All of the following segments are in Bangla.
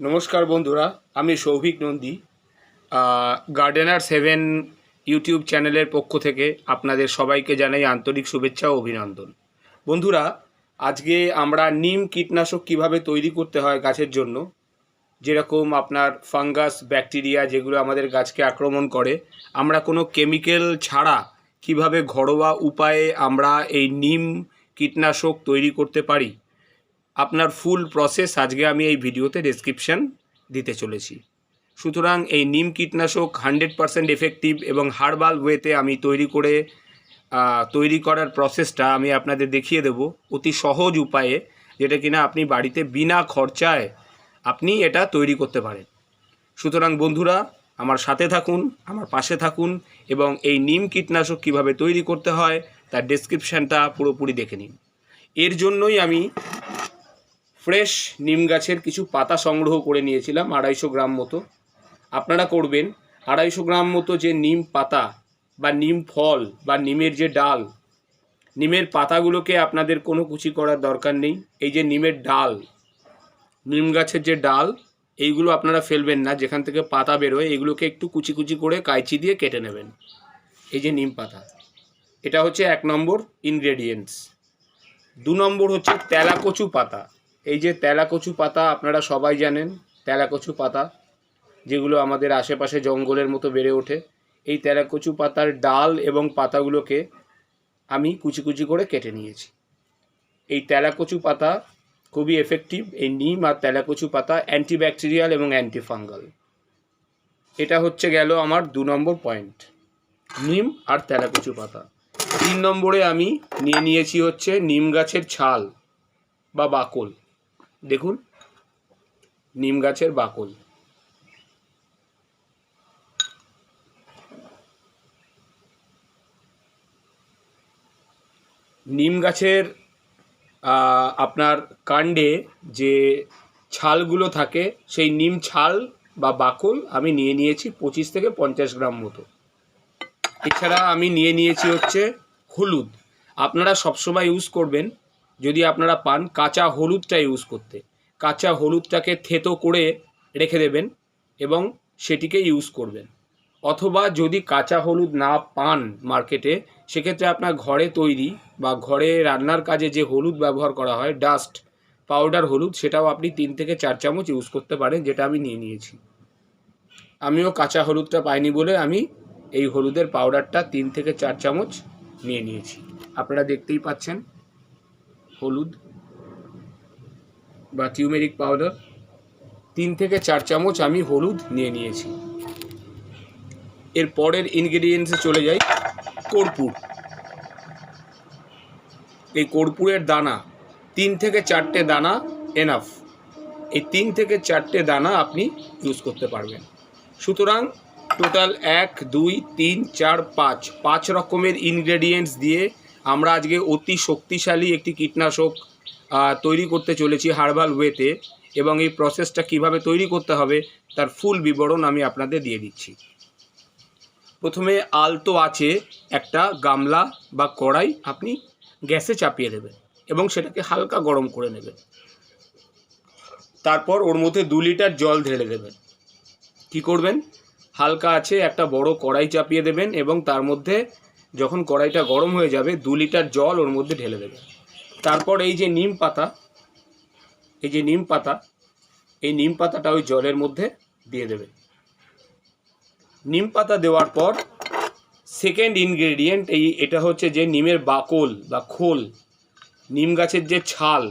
নমস্কার বন্ধুরা, আমি সৌভিক নন্দী গার্ডেনার 7 ইউটিউব চ্যানেলের পক্ষ থেকে আপনাদের সবাইকে জানাই আন্তরিক শুভেচ্ছা ও অভিনন্দন। বন্ধুরা, আজকে আমরা নিম কীটনাশক কিভাবে তৈরি করতে হয় গাছের জন্য, যেরকম আপনার ফাঙ্গাস ব্যাকটেরিয়া যেগুলো আমাদের গাছকে আক্রমণ করে, আমরা কোনো কেমিক্যাল ছাড়া কিভাবে ঘরোয়া উপায়ে আমরা এই নিম কীটনাশক তৈরি করতে পারি, আপনার ফুল প্রসেস আজকে আমি এই ভিডিওতে ডেসক্রিপশন দিতে চলেছি। সুতরাং এই নিম কীটনাশক 100% এফেক্টিভ এবং হার্বাল ওয়েতে আমি তৈরি করার প্রসেসটা আমি আপনাদের দেখিয়ে দেব অতি সহজ উপায়ে, যেটা কিনা আপনি বাড়িতে বিনা খরচায় আপনি এটা তৈরি করতে পারেন। সুতরাং বন্ধুরা, আমার সাথে থাকুন, আমার পাশে থাকুন এবং এই নিম কীটনাশক কিভাবে তৈরি করতে হয় তার ডেসক্রিপশানটা পুরোপুরি দেখে নিন। এর জন্যই আমি ফ্রেশ নিম গাছের কিছু পাতা সংগ্রহ করে নিয়েছিলাম 250 গ্রাম মতো। আপনারা করবেন 250 গ্রাম মতো যে নিম পাতা বা নিম ফল বা নিমের যে ডাল, নিমের পাতাগুলোকে আপনাদের কোনো কুচি করার দরকার নেই। এই যে নিমের ডাল, নিম গাছের যে ডাল, এইগুলো আপনারা ফেলবেন না, যেখান থেকে পাতা বেরোয় এগুলোকে একটু কুচি কুচি করে কাঁচি দিয়ে কেটে নেবেন। এই যে নিম পাতা, এটা হচ্ছে 1 নম্বর ইনগ্রেডিয়েন্টস। 2 নম্বর হচ্ছে তেলাকচু পাতা। এই যে তেলাকচু পাতা আপনারা সবাই জানেন, তেলাকচু পাতা যেগুলো আমাদের আশেপাশে জঙ্গলের মতো বেড়ে ওঠে, এই তেলাকচু পাতার ডাল এবং পাতাগুলোকে আমি কুচি কুচি করে কেটে নিয়েছি। এই তেলাকচু পাতা খুবই এফেক্টিভ। এই নিম আর তেলাকচু পাতা অ্যান্টিব্যাকটেরিয়াল এবং অ্যান্টিফাঙ্গাল। এটা হচ্ছে গেল আমার 2 নম্বর পয়েন্ট, নিম আর তেলাকচু পাতা। 3 নম্বরে আমি নিয়েছি হচ্ছে নিম গাছের ছাল বা বাকল। দেখুন, নিম গাছের বাকল। নিম গাছের আপনার কাণ্ডে যে ছালগুলো থাকে, সেই নিম ছাল বা বাকল আমি নিয়েছি 25 থেকে 50 গ্রাম মতো। এছাড়া আমি নিয়েছি হচ্ছে হলুদ। আপনারা সবসময় ইউজ করবেন, যদি আপনারা পান, কাঁচা হলুদটা ইউজ করতে। কাঁচা হলুদটাকে থেতো করে রেখে দেবেন এবং সেটিকে ইউজ করবেন। অথবা যদি কাঁচা হলুদ না পান মার্কেটে, সেক্ষেত্রে আপনার ঘরে তৈরি বা ঘরে রান্নার কাজে যে হলুদ ব্যবহার করা হয়, ডাস্ট পাউডার হলুদ, সেটাও আপনি 3 থেকে 4 চামচ ইউজ করতে পারেন, যেটা আমি নিয়েছি। আমিও কাঁচা হলুদটা পাইনি বলে আমি এই হলুদের পাউডারটা 3 থেকে 4 চামচ নিয়েছি। আপনারা দেখতেই পাচ্ছেন, হলুদ বা টিউমেরিক পাউডার 3 থেকে 4 চামচ আমি হলুদ নিয়েছি। এর পরের ইনগ্রেডিয়েন্টসে চলে যাই, কর্পূর। এই কর্পূরের দানা 3 থেকে 4টে দানা এনাফ। এই 3 থেকে 4টে দানা আপনি ইউজ করতে পারবেন। সুতরাং টোটাল 1 2 3 4 5 রকমের ইনগ্রেডিয়েন্টস দিয়ে আমরা আজকে অতি শক্তিশালী একটি কীটনাশক তৈরি করতে চলেছি হার্বাল ওয়েতে, এবং এই প্রসেসটা কিভাবে তৈরি করতে হবে তার ফুল বিবরণ আমি আপনাদের দিয়ে দিচ্ছি। প্রথমে আলতো আছে একটা গামলা বা কড়াই আপনি গ্যাসে চাপিয়ে দেবেন এবং সেটাকে হালকা গরম করে নেবেন। তারপর ওর মধ্যে 2 লিটার জল ঢেলে দেবেন। কি করবেন, হালকা আছে একটা বড় কড়াই চাপিয়ে দেবেন এবং তার মধ্যে যখন কড়াইটা গরম হয়ে যাবে 2 লিটার জল ওর মধ্যে ঢেলে দেবেন। তারপর এই যে নিম পাতা, এই নিম পাতাটা ওই জলের মধ্যে দিয়ে দেবেন। নিম পাতা দেওয়ার পর সেকেন্ড ইনগ্রেডিয়েন্ট এটা হচ্ছে যে নিমের বাকল বা খোল, নিম গাছের যে ছাল,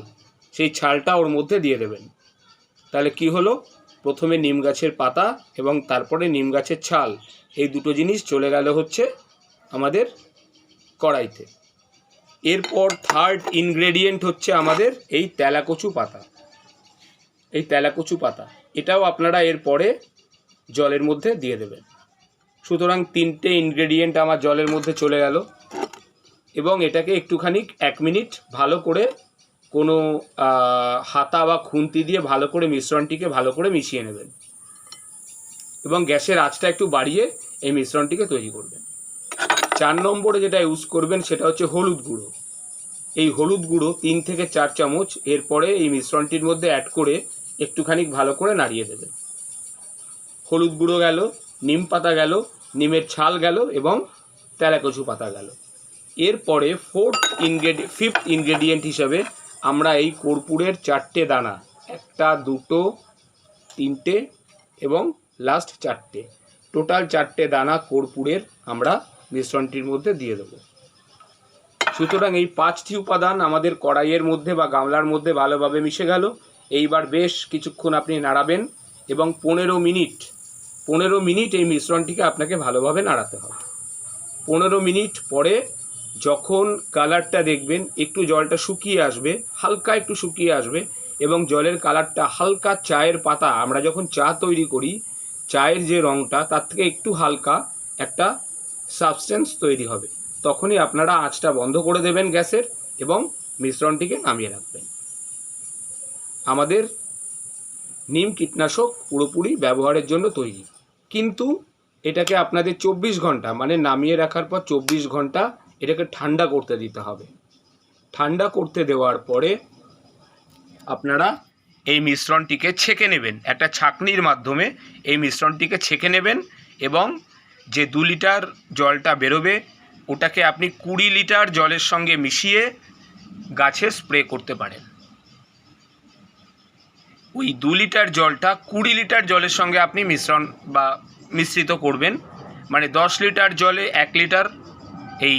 সেই ছালটা ওর মধ্যে দিয়ে দেবেন। তাহলে কি হলো, প্রথমে নিম গাছের পাতা এবং তারপরে নিম গাছের ছাল, এই দুটো জিনিস চলে গেল হচ্ছে আমাদের কড়াইতে। এরপর থার্ড ইনগ্রেডিয়েন্ট হচ্ছে আমাদের এই তেলাকচু পাতা। এই তেলাকচু পাতা এটাও আপনারা এরপরে জলের মধ্যে দিয়ে দেবেন। সুতরাং 3টে ইনগ্রেডিয়েন্ট আমার জলের মধ্যে চলে গেল এবং এটাকে একটুখানি 1 মিনিট ভালো করে কোনো হাতা বা খুন্তি দিয়ে ভালো করে মিশ্রণটিকে ভালো করে মিশিয়ে নেবেন এবং গ্যাসের আঁচটা একটু বাড়িয়ে এই মিশ্রণটিকে তৈরি করবেন। 4 নম্বরে যেটা ইউজ করবেন সেটা হচ্ছে হলুদ গুঁড়ো। এই হলুদ গুঁড়ো 3 থেকে 4 চামচ এরপরে এই মিশ্রণটির মধ্যে অ্যাড করে একটুখানি ভালো করে নাড়িয়ে দেবেন। হলুদ গুঁড়ো গেল, নিম পাতা গেল, নিমের ছাল গেল এবং তেলাকচু পাতা গেল। এরপরে ফিফথ ইনগ্রেডিয়েন্ট হিসাবে আমরা এই কর্পূরের 4টে দানা, 1, 2, 3 এবং লাস্ট 4টে, টোটাল 4টে দানা কর্পূরের আমরা মিশ্রণটির মধ্যে দিয়ে দেবো। সুতরাং এই 5টি উপাদান আমাদের কড়াইয়ের মধ্যে বা গামলার মধ্যে ভালোভাবে মিশে গেল। এইবার বেশ কিছুক্ষণ আপনি নাড়াবেন এবং 15 মিনিট এই মিশ্রণটিকে আপনাকে ভালোভাবে নাড়াতে হবে। 15 মিনিট পরে যখন কালারটা দেখবেন একটু জলটা শুকিয়ে আসবে, হালকা একটু শুকিয়ে আসবে এবং জলের কালারটা হালকা চায়ের পাতা, আমরা যখন চা তৈরি করি চায়ের যে রঙটা তার থেকে একটু হালকা একটা সাবস্টেন্স তৈরি হবে, তখনই আপনারা আঁচটা বন্ধ করে দেবেন গ্যাসের এবং মিশ্রণটিকে নামিয়ে রাখবেন। আমাদের নিম কীটনাশক পুরোপুরি ব্যবহারের জন্য তৈরি, কিন্তু এটাকে আপনাদের 24 ঘন্টা মানে নামিয়ে রাখার পর 24 ঘন্টা এটাকে ঠান্ডা করতে দিতে হবে। ঠান্ডা করতে দেওয়ার পরে আপনারা এই মিশ্রণটিকে ছেঁকে নেবেন, একটা ছাঁকনির মাধ্যমে এই মিশ্রণটিকে ছেঁকে নেবেন এবং যে 2 লিটার জলটা বেরোবে ওটাকে আপনি 20 লিটার জলের সঙ্গে মিশিয়ে গাছে স্প্রে করতে পারেন। ওই 2 লিটার জলটা 20 লিটার জলের সঙ্গে আপনি মিশ্রিত করবেন, মানে 10 লিটার জলে 1 লিটার এই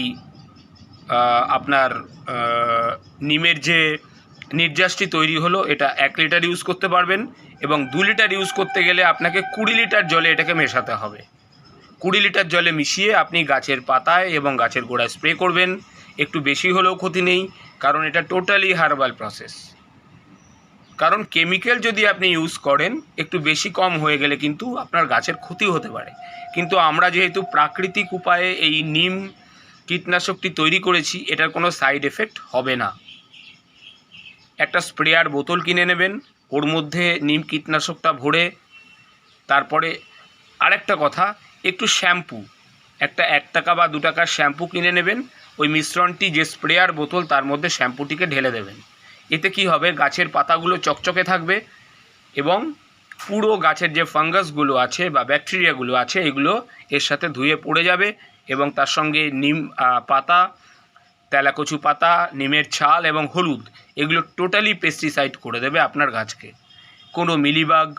আপনার নিমের যে নির্যাসটি তৈরি হলো এটা 1 লিটার ইউজ করতে পারবেন এবং 2 লিটার ইউজ করতে গেলে আপনাকে 20 লিটার জলে এটাকে মেশাতে হবে। 20 লিটার জলে মিশিয়ে আপনি গাছের পাতায় এবং গাছের গোড়ায় স্প্রে করবেন। একটু বেশি হলেও ক্ষতি নেই, কারণ এটা টোটালি হার্বাল প্রসেস। কারণ কেমিক্যাল যদি আপনি ইউজ করেন একটু বেশি কম হয়ে গেলে কিন্তু আপনার গাছের ক্ষতি হতে পারে, কিন্তু আমরা যেহেতু প্রাকৃতিক উপায়ে এই নিম কীটনাশকটি তৈরি করেছি এটার কোনো সাইড এফেক্ট হবে না। একটা স্প্রেয়ার বোতল কিনে নেবেন, ওর মধ্যে নিম কীটনাশকটা ভরে, তারপরে আরেকটা কথা, একটু শ্যাম্পু, একটা 1 টাকা বা 2 টাকার শ্যাম্পু কিনে নেবেন, ওই মিশ্রণটি যে স্প্রেয়ার বোতল তার মধ্যে শ্যাম্পুটিকে ঢেলে দেবেন। এতে কি হবে, গাছের পাতাগুলো চকচকে থাকবে এবং পুরো গাছের যে ফাঙ্গাসগুলো আছে বা ব্যাকটেরিয়াগুলো আছে এগুলো এর সাথে ধুয়ে পড়ে যাবে এবং তার সঙ্গে নিম পাতা, তেলাকচু পাতা, নিমের ছাল এবং হলুদ এগুলো টোটালি পেস্টিসাইড করে দেবে আপনার গাছকে। কোনো মিলিবাগ,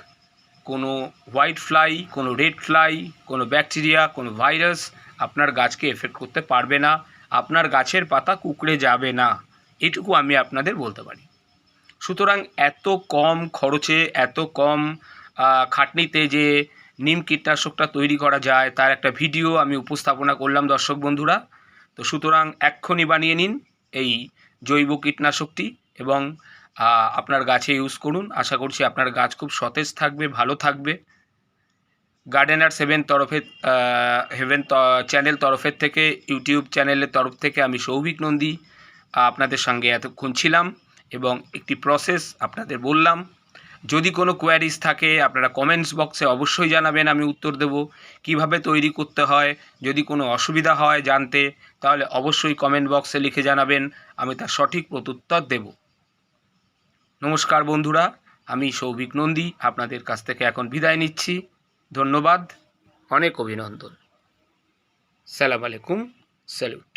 কোনো হোয়াইট ফ্লাই, কোনো রেড ফ্লাই, কোনো ব্যাকটেরিয়া, কোনো ভাইরাস আপনার গাছকে এফেক্ট করতে পারবে না, আপনার গাছের পাতা কুঁকড়ে যাবে না, এটুকু আমি আপনাদের বলতে পারি। সুতরাং এত কম খরচে, এত কম খাটনিতে যে নিম কীটনাশকটা তৈরি করা যায় তার একটা ভিডিও আমি উপস্থাপনা করলাম দর্শক বন্ধুরা। তো সুতরাং এক্ষুনি বানিয়ে নিন এই জৈব কীটনাশকটি এবং আপনার গাছে ইউজ করুন। আশা করছি আপনার গাছ খুব সতেজ থাকবে, ভালো থাকবে। গার্ডেনার হেভেন চ্যানেল তরফের থেকে, ইউটিউব চ্যানেলের তরফ থেকে আমি সৌভিক নন্দী আপনাদের সঙ্গে এতক্ষণ ছিলাম এবং একটি প্রসেস আপনাদের বললাম। যদি কোনো কোয়ারিজ থাকে আপনারা কমেন্টস বক্সে অবশ্যই জানাবেন, আমি উত্তর দেব। কিভাবে তৈরি করতে হয়, যদি কোনো অসুবিধা হয় জানতে, তাহলে অবশ্যই কমেন্ট বক্সে লিখে জানাবেন, আমি তার সঠিক প্রত্যুত্তর দেব। নমস্কার বন্ধুরা, আমি সৌভিক নন্দী আপনাদের কাছ থেকে এখন বিদায় নিচ্ছি। ধন্যবাদ, অনেক অভিনন্দন। সালাম আলাইকুম, স্যালুট।